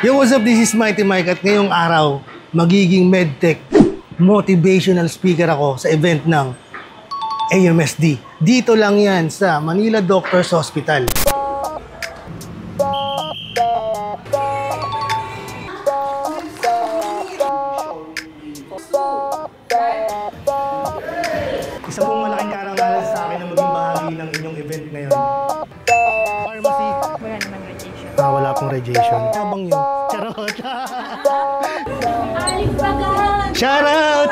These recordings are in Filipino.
Yo, what's up? This is Mighty Mike at ngayong araw, magiging medtech motivational speaker ako sa event ng AMSD. Dito lang yan sa Manila Doctors Hospital. Isa pong malaking karangalan sa akin na maging bahagi ng inyong event ngayon. Pharmacy. Wala naman radiation. Wala pong radiation. Tabang yun. Charot. Shout out!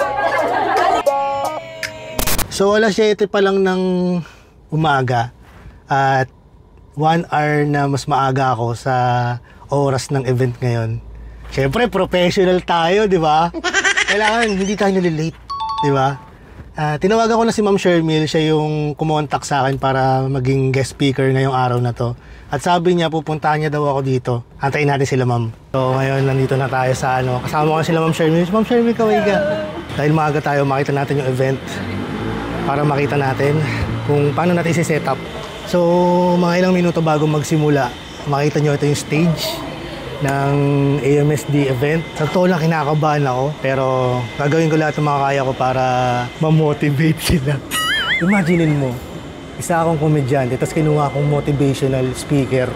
So alas 7 pa lang ng umaga at 1 hour na mas maaga ako sa oras ng event ngayon. Siyempre, professional tayo, di ba? Kailangan hindi tayo nalilate, di ba? Tinawagan ko na si Ma'am Shermil, siya yung kumontak sa akin para maging guest speaker ngayong araw na to. At sabi niya, pupuntahan niya daw ako dito. Antayin natin sila, Ma'am. So ngayon, nandito na tayo sa kasama ko sila Ma'am Shermil. Ma'am Shermil, kaway ka. Dahil maaga tayo, makita natin yung event para makita natin kung paano natin isi-set up. So mga ilang minuto bago magsimula, makita nyo ito yung stage ng AMSD event. Sa totoo lang, kinakabahan ako, pero gagawin ko lahat ng makakaya ko para ma-motivate sila. Imaginin mo, isa akong komedyante, tapos kinuha akong motivational speaker.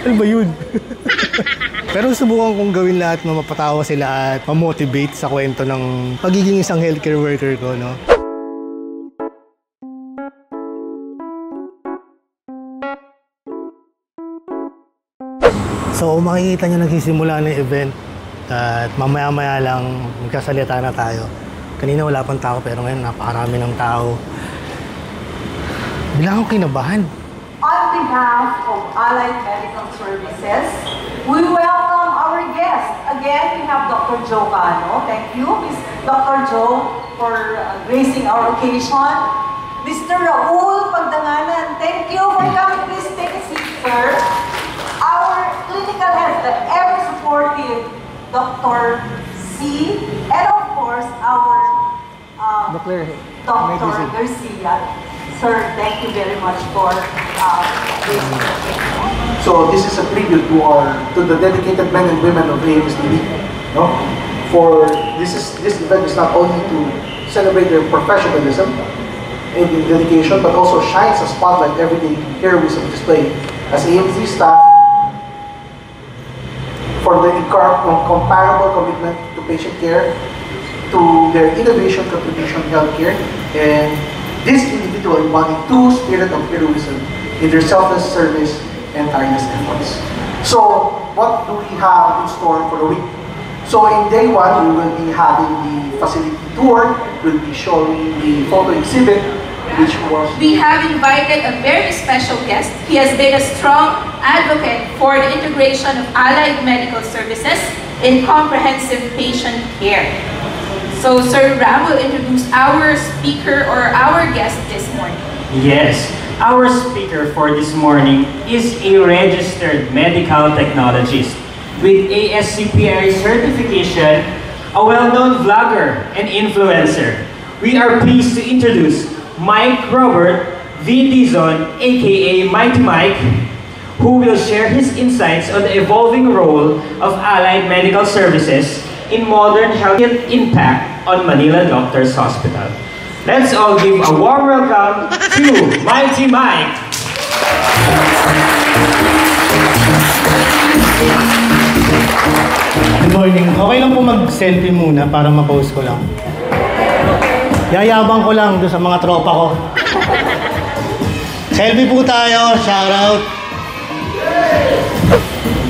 Ano ba yun? Pero subukan kong gawin lahat na mapatawa sila at ma-motivate sa kwento ng pagiging isang healthcare worker ko, no? So makikita nyo nagsisimula na yung event at mamaya-maya lang magkasalita na tayo. Kanina wala pang tao pero ngayon napakarami ng tao. Bigla akong kinabahan. On behalf of Allied Medical Services, we welcome our guest. Again, we have Dr. Joe Cano. Thank you, Ms. Dr. Joe, for gracing our occasion. Mr. Raul Pagdanganan, thank you for coming. Please take a seat, sir. Our clinical head, the ever supportive Dr. C, and of course our Dr. Garcia. Sir, thank you very much for this. So this is a tribute to the dedicated men and women of AMSD. No, this event is not only to celebrate their professionalism and dedication, but also shines a spotlight every day here we display as AMSD staff for the incomparable commitment to patient care, to their innovation contribution in healthcare, and this individual embodied true spirit of heroism in their selfless service and tireless efforts. So, what do we have in store for the week? So, in day 1, we will be having the facility tour, we'll be showing the photo exhibit, which was... We have invited a very special guest. He has been a strong advocate for the integration of allied medical services in comprehensive patient care. So, Sir Ram will introduce our speaker or our guest this morning. Yes, our speaker for this morning is a registered medical technologist with ASCPI certification, a well-known vlogger and influencer. We are pleased to introduce Mike Robert V. Dizon, aka Mighty Mike, who will share his insights on the evolving role of allied medical services in modern health impact on Manila Doctors Hospital. Let's all give a warm welcome to Mighty Mike. Good morning. Okay lang po mag-selfie muna para ma-post ko lang. Yayabang ko lang doon sa mga tropa ko. Selfie po tayo. Shout out.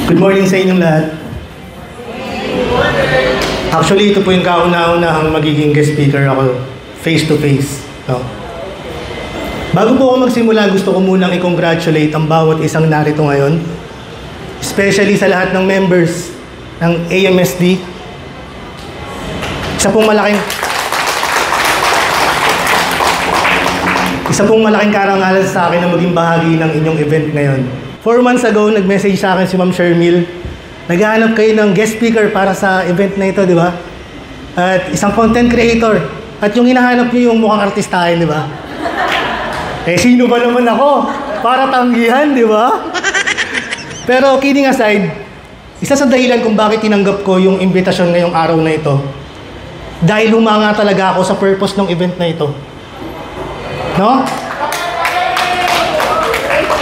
Good morning sa inyong lahat. Actually, ito po yung kauna-unahang magiging guest speaker ako face to face. No? Bago po ako magsimula, gusto ko munang i-congratulate ang bawat isang narito ngayon. Especially sa lahat ng members ng AMSD. Isa pong malaking karangalan sa akin na maging bahagi ng inyong event ngayon. 4 months ago, nag-message sa akin si Ma'am Shermil. Naghahanap kayo ng guest speaker para sa event na ito, di ba? At isang content creator. At yung hinahanap niyo yung mukhang artistahin, di ba? Eh, sino ba naman ako? Para tanggihan, di ba? Pero kidding aside, Isa sa dahilan kung bakit tinanggap ko yung imbitasyon ngayong araw na ito, dahil humanga talaga ako sa purpose ng event na ito. No?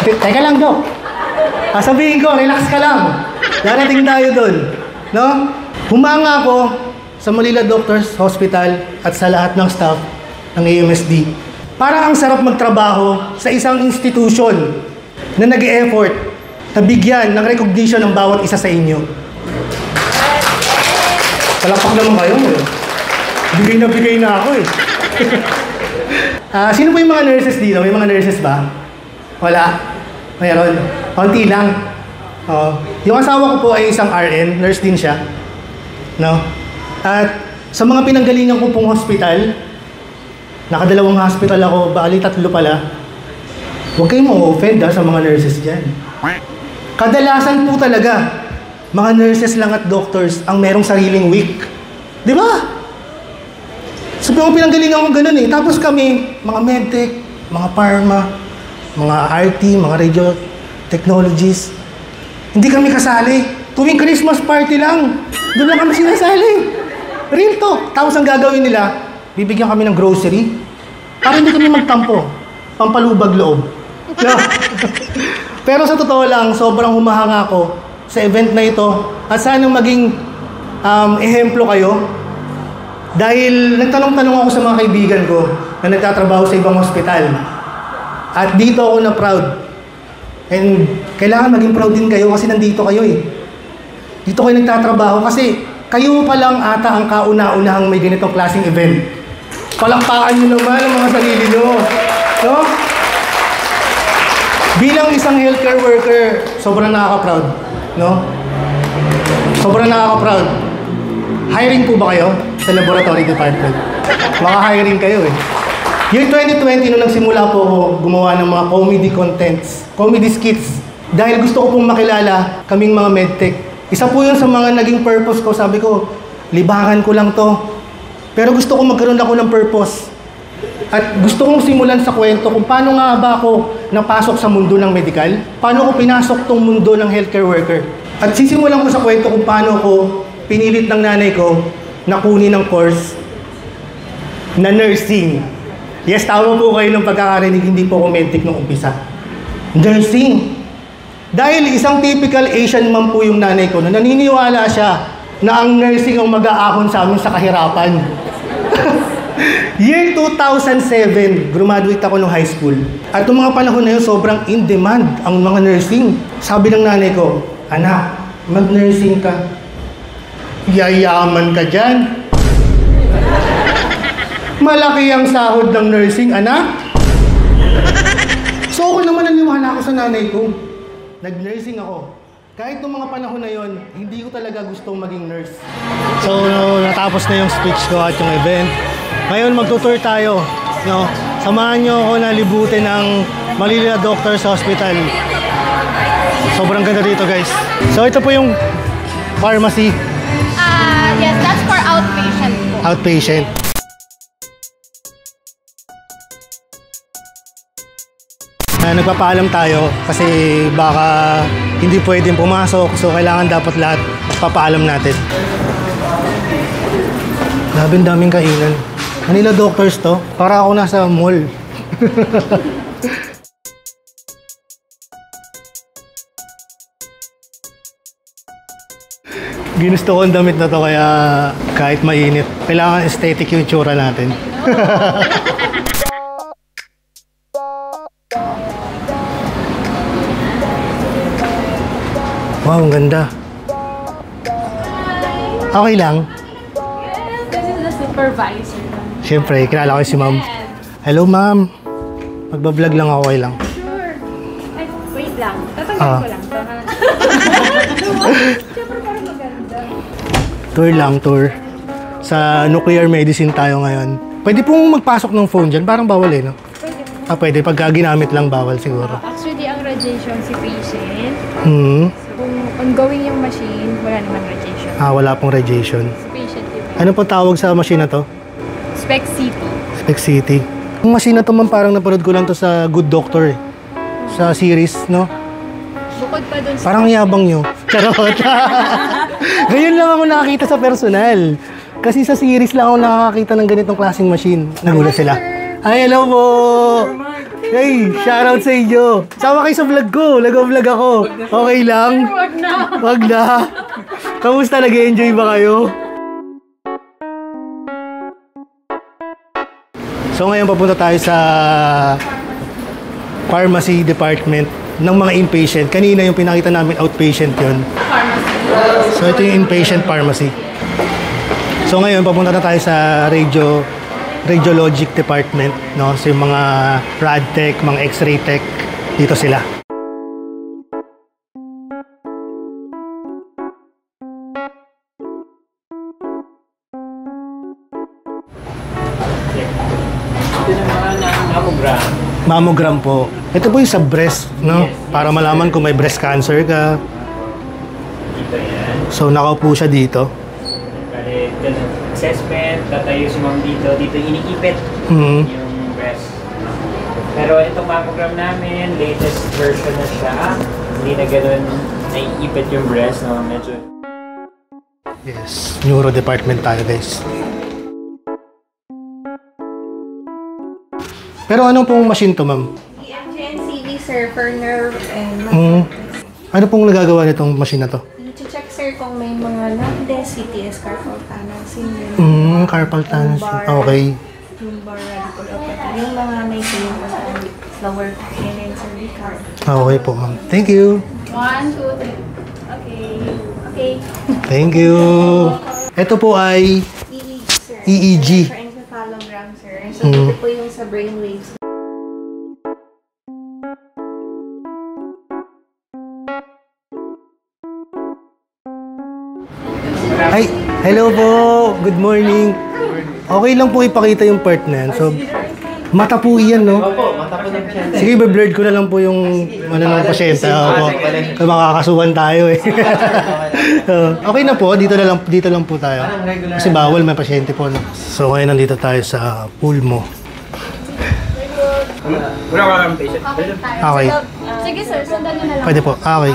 Teka lang, Doc. Sabihin ko, relax ka lang. Darating tayo dun. No? Humanga ako sa Manila Doctors Hospital at sa lahat ng staff ng AMSD. Para ang sarap magtrabaho sa isang institution na nag-e-effort na bigyan ng recognition ng bawat isa sa inyo. Palakpak naman kayo. Bigay na ako eh. Sino po yung mga nurses dito? May mga nurses ba? Wala? Mayroon? Konti lang. Yung asawa ko po ay isang RN, nurse din siya. No? At sa mga pinanggalingan ko pong hospital, nakadalawang hospital ako, bali 3 pala. Huwag kayong ma-offend sa mga nurses dyan. Kadalasan po talaga, mga nurses lang at doctors ang merong sariling week. Di ba? So, mga pinanggalingan ko ganun eh. Tapos kami, mga medtech, mga pharma, mga RT, mga radio technologies, hindi kami kasali. Tuwing Christmas party lang, doon lang kami sinasali. Real talk. Tapos ang gagawin nila, bibigyan kami ng grocery para hindi kami magtampo. Pampalubag loob. No? Pero sa totoo lang, sobrang humahanga ako sa event na ito at sanang maging ehemplo kayo. Dahil nagtanong-tanong ako sa mga kaibigan ko na nagtatrabaho sa ibang hospital. At dito ako na proud. And kailangan maging proud din kayo kasi nandito kayo eh. Dito kayo nagtatrabaho kasi kayo pa lang ata ang kauna-unahang may ganitong klaseng event. Palakpakan nyo naman ang mga sarili nyo. No? Bilang isang healthcare worker, sobrang nakaka-proud. No? Sobrang nakaka-proud. Hiring po ba kayo sa laboratory department? Maka-hiring kayo eh. Year 2020, nung nagsimula po ako gumawa ng mga comedy contents, comedy skits, dahil gusto ko pong makilala kaming mga medtech. Isa po yun sa mga naging purpose ko. Sabi ko, libangan ko lang to. Pero gusto ko magkaroon ako ng purpose. At gusto kong simulan sa kwento kung paano nga ba ako napasok sa mundo ng medical, paano ko pinasok tong mundo ng healthcare worker. At sisimulan ko sa kwento kung paano ko pinilit ng nanay ko na kunin ng course na nursing. Yes, tama po kayo ng pagkakarinig, hindi po ako medtech nung umpisa. Nursing. Dahil isang typical Asian mom po yung nanay ko na naniniwala siya na ang nursing ang mag-aahon sa amin sa kahirapan. Year 2007, graduate ako ng high school. At noong mga panahon na yun, sobrang in demand ang mga nursing. Sabi ng nanay ko, anak, mag-nursing ka. Yayaman ka dyan. Malaki ang sahod ng nursing, anak. So ako naman naniwala ako sa nanay ko. Nag-nursing ako. Kahit noong mga panahon na yon, hindi ko talaga gustong maging nurse. So natapos na yung speech ko at yung event. Ngayon magtutour tayo. No? Samahan nyo ako na libutin ang Manila Doctors Hospital. Sobrang ganda dito guys. So ito po yung pharmacy. Yes, that's for outpatient po. Outpatient. Nagpapaalam tayo kasi baka hindi pwedeng pumasok, so kailangan dapat lahat papaalam natin. Grabe, daming kainan. Manila Doctors to, para ako nasa mall. Ginusto ko ang damit na to kaya kahit mainit, kailangan aesthetic yung itsura natin. Wow, ang ganda. Okay lang. This is the supervisor. Siyempre, kilala ko si ma'am. Hello ma'am. Magbablog lang ako, okay lang. Sure. Ay, wait lang. Tatanggalin ko lang to, ha? Siyempre, parang maganda. Tour lang, tour. Sa nuclear medicine tayo ngayon. Pwede pong magpasok ng phone dyan. Parang bawal eh, no? Pwede. Pwede. Pagka ginamit lang, bawal siguro. Actually, ang radiation si patient. Hmm. Kung ongoing yung machine, wala naman radiation. Wala pong radiation. Si patient yun. Ano po tawag sa machine na to? Spec CT. Spec City. Yung machine na to man, parang napanood ko lang to sa Good Doctor eh. Sa series, no? Bukod pa dun sa... Parang yabang nyo. Charot. Ngayon lang ako nakakita sa personal. Kasi sa series lang ako nakakita ng ganitong klaseng machine. Nagulat sila. Ay, hello po! Hey, shoutout sa inyo. Sama kayo sa vlog ko. Nag-vlog ako. Okay lang? Wag na. Wag na. Kamusta? Nag-enjoy ba kayo? So ngayon papunta tayo sa pharmacy department ng mga inpatient. Kanina yung pinakita namin outpatient yun. So ito yung inpatient pharmacy. So ngayon papunta na tayo sa radiologic department, no? So yung mga rad tech, mga x-ray tech, dito sila. Mammogram po. Ito po yung sa breast, no? Para malaman kung may breast cancer ka. Dito yan. So nakaupo siya dito. Bale, assessment, tatayo si ma'am dito. Dito iniipit Mhm. yung breast. Pero itong mammogram namin, latest version na siya. Hindi na ganun naiipit yung breast, no? Medyo... Yes, neuro department tayo, guys. Pero anong pong machine to, ma'am? EMG sir, for nerve and Ano pong nagagawa nitong machine na to? i-check sir kung may mga lumbar, CTS, carpal tunnel syndrome, Carpal tunnel. Okay. lumbar radiculopathy, yung mga may pain sa lower back and cervical. Okay po, ma'am. Thank you. 1, 2, 3. Okay. Okay. Thank you. Ito po ay EEG sir. EEG. Electroencephalogram sir. So dito po yung sa brainwaves. Ay, hello po. Good morning. Okay lang po ipakita yung part na yan. So, mata po yan, no? Sige, blurred ko na lang po yung ng pasyente. Opo. Kaya makakasuhan tayo eh. Okay na po, dito lang po tayo. Kasi bawal, may pasyente po. No? So, ngayon nandito tayo sa pulmo. Okay. Sige sir, sundan nyo na lang. Pwede po. Okay.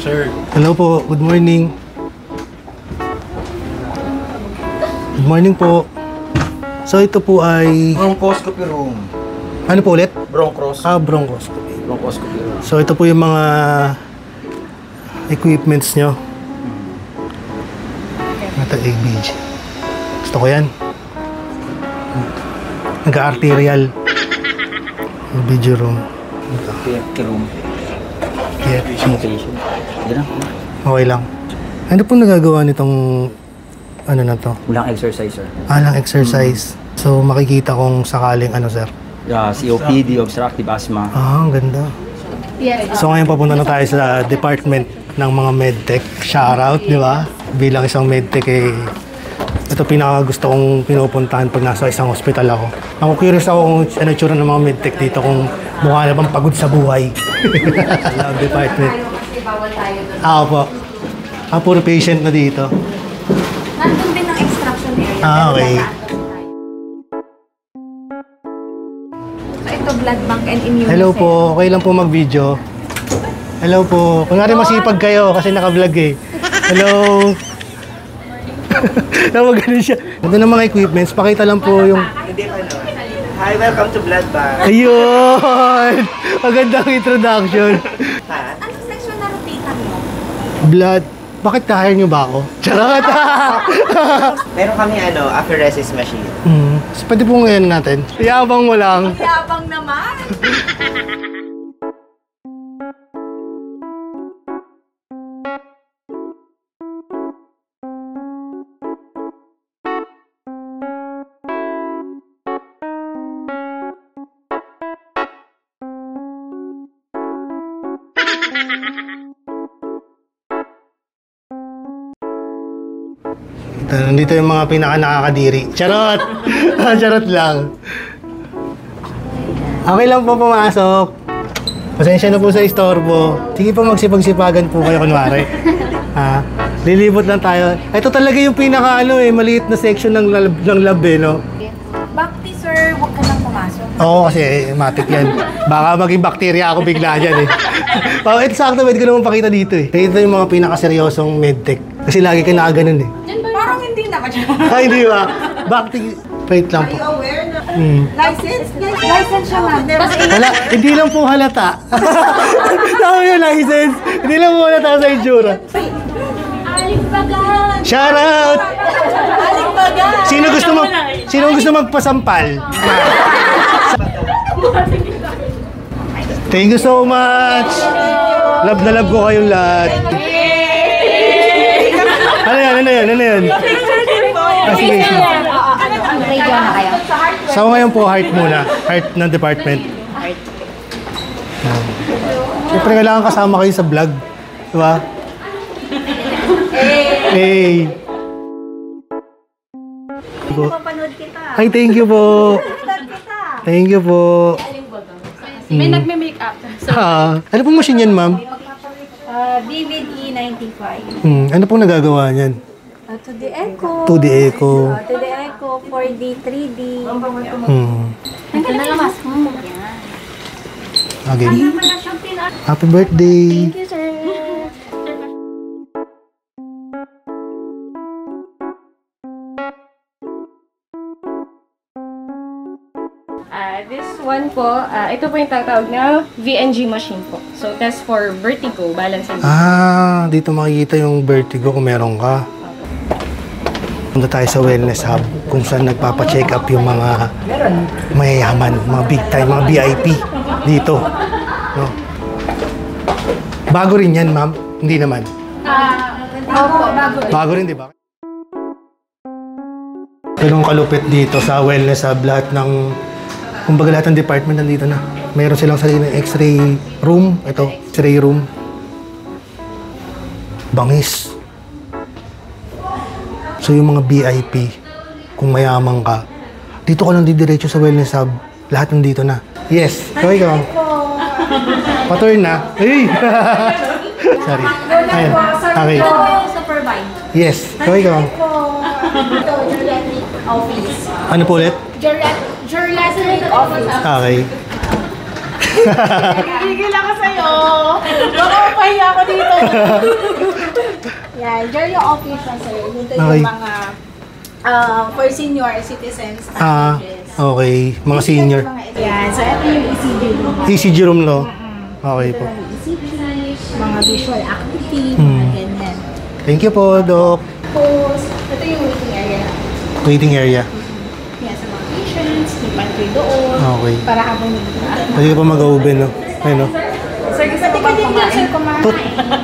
Sir. Hello po. Good morning. Good morning po. So ito po ay... Bronchoscopy room. Ano po ulit? Bronchoscopy. Bronchoscopy. So ito po yung mga equipments nyo. Ito ABG. Gusto ko yan. Nag-arterial. Video room. PFT room. PFT. Yan lang. Okay lang. Ano pong nagagawa nitong ano na to? Walang exerciser. Lang exercise. So makikita kung sakaling ano, sir. COPD, obstructive asthma. Ang ganda. Yes. So ngayon papunta na tayo sa department ng mga medtech. Shoutout, di ba? Bilang isang medtech eh, ito pinaka gusto kong pinupuntahan pag nasa isang hospital ako. Ako curious ako kung ano tsura ng mga medtech dito, kung mukha na bang pagod sa buhay. Love department. Kasi bawal tayo doon. Opo. Puro patient na dito. Nandun din ang extraction area. Okay. So ito blood bank and immune Hello cell. po. Okay lang po mag-video. Hello po. Kunwari masipag kayo kasi naka-vlog eh. Hello. Tawag ganun siya. Ito ng mga equipments. Pakita lang po yung... Hi, welcome to Blood Bank. Ayun! Magandang introduction. Anong section na rotator mo? Blood. Bakit kahire nyo ba ako? Charot! Meron kami apheresis machine. So, pwede po ngayon natin. Iyabang mo lang. Yabang naman! Nandito yung mga pinaka-nakakadiri. Charot! Charot lang. Okay lang po pumasok. Pasensya na po sa istorbo. Sige po, magsipag-sipagan po kayo kunwari. Ha? Lilibot lang tayo. Ito talaga yung pinaka maliit na section ng lab eh, no? Bakti sir, huwag ka nang pumasok. Oo, kasi matik yan. Baka maging bakterya ako bigla dyan eh. Ito sakto, pwede ko naman pakita dito eh. Ito yung mga pinakaseryosong medtech. Kasi lagi ka nakaganon eh. Parang hindi na ka dyan. Hindi ba? Wait lang po. Aware na. License? License siya, ma'am. Wala, hindi lang po halata. Tama yung license. Hindi lang po halata sa itsura. Aligbagan! Shout out! Aligbagan! Sino gusto magpasampal? Thank you so much! Love na love ko kayong lahat. Ano yan? Sige. Radio na kayo. So ngayon po, heart muna. Heart ng department. Siyempre kailangan kasama kayo sa vlog. Diba? Hey! Papanood kita. Ay, thank you po. Thank you po. May nagme-makeup. Ano pong machine yan, ma'am? Vivid E95. Ano pong nagagawa niyan? 2D Echo. 2D Echo. 2D Echo, 4D, 3D. Ito na lang mas. Okay. Happy birthday. Thank you, sir. This one po, ito po yung tatawag na VNG machine po. So, test for vertigo, balance and Dito makikita yung vertigo kung meron ka. Punta tayo sa wellness hub kung saan nagpapa-check up yung mga mayayaman, mga big time, mga VIP dito. No? Bago rin yan, ma'am? Hindi naman. Bago rin, di ba? Ganun kalupit dito sa wellness hub, lahat ng kumbaga lahat ng department nandito na. Meron silang sarili ng x-ray room. Ito, x-ray room. Bangis. So yung mga VIP, kung mayaman ka, dito ka lang didiretso sa wellness hub. Lahat nandito na. Yes, ikaw. Paturn na. Hey! Sorry. Ayun. Okay. Supervise. Yes, ikaw. Office. Ano po ulit? Geriatric office. Okay. Gigil ako sa'yo. Baka pahiya ako dito. Yan, geriatric office na sa'yo. Dito Okay. yung mga for senior citizens. Okay. Mga senior. Yan, so ito yung ECG room. ECG room, no? Okay po. ECG, mga visual activity, mga ganyan. Thank you po, Doc. Tapos, ito yung waiting area natin. Waiting area. Yan, sa mga patients, may pantry doon. Okay. Para habang nag-iiyak. Pwede ka pa mag-open, no? Ayun, no? Sir, gusto ko bang kumain? Tut,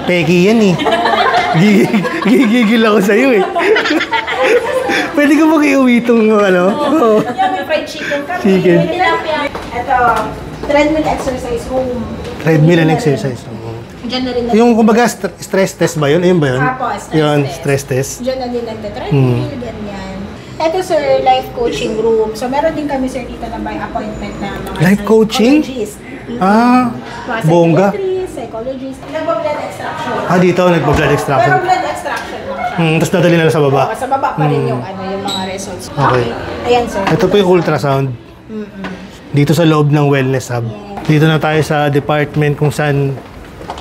peki yan eh. Gigigil ako sa'yo eh. Pwede ka mag-iuwi itong ano? Oo. Yan, may fried chicken kami. Chicken. May tilapia. Ito, treadmill exercise room. Treadmill and exercise. Diyan na rin Yung kumbaga stress test ba yun? Ayun ba yun? Apo, stress Yun, test. stress test. Diyan na din nagte-treadmill, ganyan. Ito sir, life coaching room. So meron din kami sir dito na by appointment na mga Life coaching? psychologist. Mga Bongga. psychologist. Nagpa-blood extraction. Dito, nagpa-blood extraction. Pero blood extraction lang siya. Tapos nadali na lang sa baba. Sa baba pa rin yung yung mga results. Okay. Ayan sir. Ito po yung ultrasound. Dito sa loob ng wellness hub. Dito na tayo sa department kung saan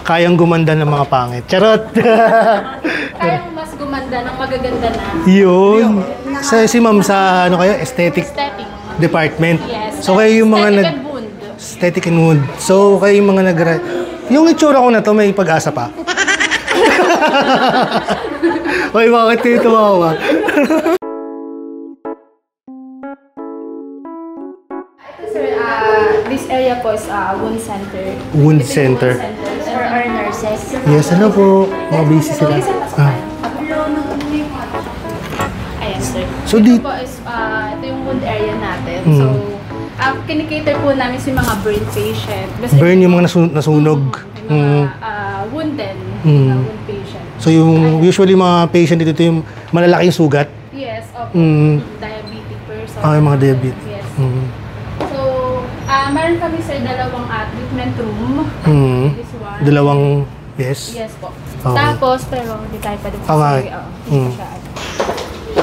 kayang gumanda ng mga pangit. Charot! kayang mas gumanda ng magaganda na Yun. Si ma'am sa ano kayo? Aesthetic aesthetic. department. Yes. So kayo yung mga Aesthetic and wound. Aesthetic and wound. So kayo yung mga yung itsura ko na to may pag-asa pa. Hoy, bakit kayo tumawa? Sir, this area po is wound center. Wound center. For our nurses. Yes, ano po? Mga busy sila. Ayan, sir. So, ito po is, ito yung wound area natin. So, kinikater po namin si mga burn patient. Burn yung mga nasunog. Yung mga wounded na wound patient. So yung usually mga patient dito yung malalaking sugat. Yes, opo. Diabetic person. Yung mga diabetes. Yes. So, meron kami sa dalawang treatment room. This one. Dalawang, yes. Yes po. Okay. Tapos, pero hindi tayo pa din Okay.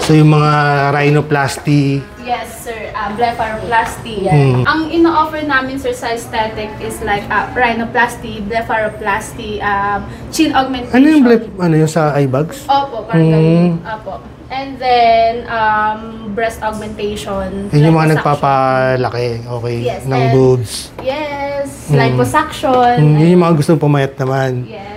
So yung mga rhinoplasty, Yes, sir. Blepharoplasty. Yan. Ang ino-offer namin, sir, sa aesthetic is like rhinoplasty, blepharoplasty, chin augmentation. ano yung yung sa eye bags? Opo, parang ganun. Opo. And then, breast augmentation. Yun yung mga liposuction. nagpapalaki, okay, Yes, ng and- boobs. Yes, liposuction. Yun yung mga gusto pumayat naman. Yes.